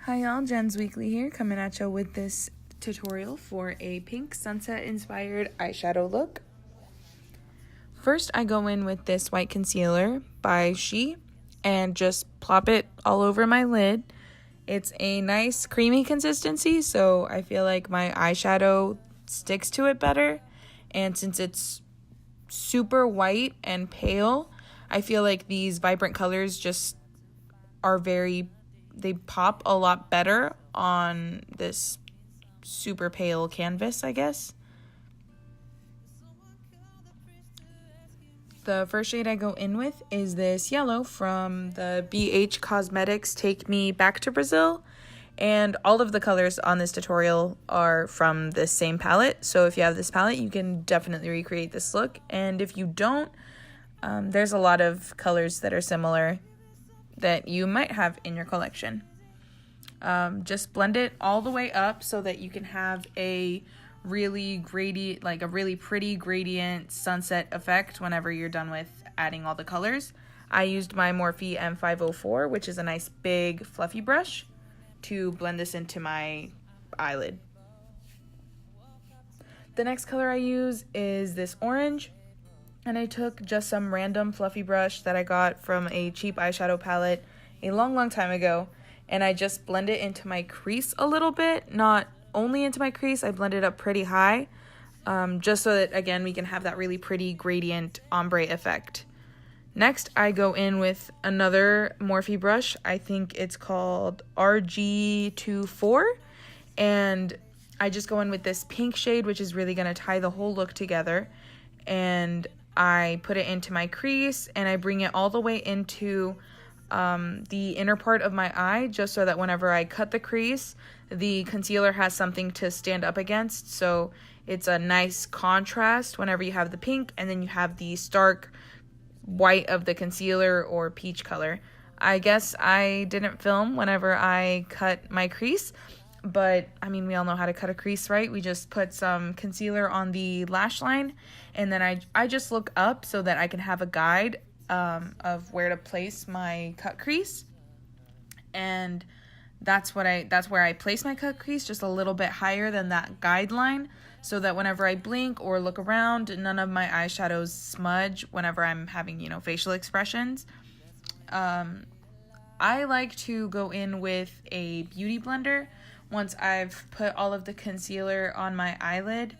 Hi y'all, Jen's Weekly here, coming at you with this tutorial for a pink sunset inspired eyeshadow look. First, I go in with this white concealer by She and just plop it all over my lid. It's a nice creamy consistency, so I feel like my eyeshadow sticks to it better. And since it's super white and pale, I feel like these vibrant colors just are they pop a lot better on this super pale canvas, I guess. The first shade I go in with is this yellow from the BH Cosmetics Take Me Back to Brazil. And all of the colors on this tutorial are from the same palette. So if you have this palette, you can definitely recreate this look. And if you don't, there's a lot of colors that are similar that you might have in your collection. Just blend it all the way up so that you can have a really pretty gradient sunset effect whenever you're done with adding all the colors. I used my Morphe M504, which is a nice big fluffy brush, to blend this into my eyelid. The next color I use is this orange, and I took just some random fluffy brush that I got from a cheap eyeshadow palette a long time ago, and I just blend it into my crease a little bit, not only into my crease, I blend it up pretty high, just so that, again, we can have that really pretty gradient ombre effect. Next, I go in with another Morphe brush. I think it's called RG24, and I just go in with this pink shade, which is really going to tie the whole look together, and I put it into my crease, and I bring it all the way into the inner part of my eye, just so that whenever I cut the crease, the concealer has something to stand up against. So it's a nice contrast whenever you have the pink and then you have the stark white of the concealer or peach color. I guess I didn't film whenever I cut my crease, but I mean, we all know how to cut a crease, right? We just put some concealer on the lash line, and then I just look up so that I can have a guide of where to place my cut crease. And that's where I place my cut crease, just a little bit higher than that guideline, so that whenever I blink or look around, none of my eyeshadows smudge whenever I'm having, facial expressions. I like to go in with a beauty blender once I've put all of the concealer on my eyelid,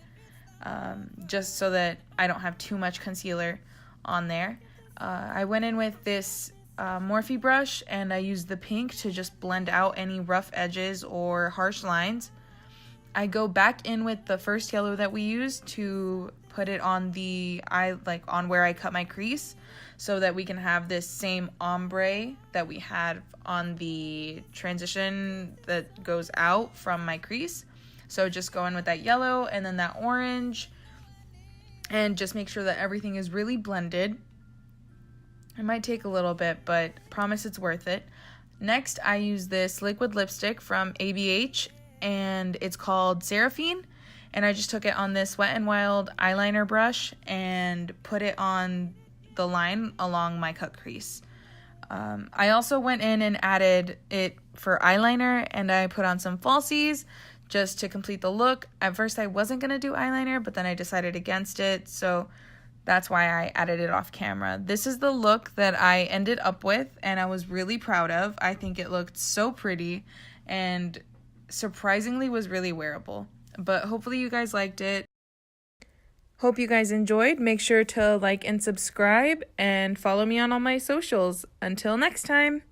just so that I don't have too much concealer on there. I went in with this Morphe brush, and I used the pink to just blend out any rough edges or harsh lines. I go back in with the first yellow that we used to put it on the eye, on where I cut my crease, so that we can have this same ombre that we had on the transition that goes out from my crease. So just go in with that yellow and then that orange, and just make sure that everything is really blended. It might take a little bit, but promise it's worth it. Next, I use this liquid lipstick from ABH, and it's called Seraphine. And I just took it on this Wet n Wild eyeliner brush and put it on the line along my cut crease. I also went in and added it for eyeliner, and I put on some falsies just to complete the look. At first, I wasn't going to do eyeliner, but then I decided against it, so that's why I added it off camera. This is the look that I ended up with, and I was really proud of. I think it looked so pretty and surprisingly was really wearable. But hopefully you guys liked it. Hope you guys enjoyed. Make sure to like and subscribe and follow me on all my socials. Until next time.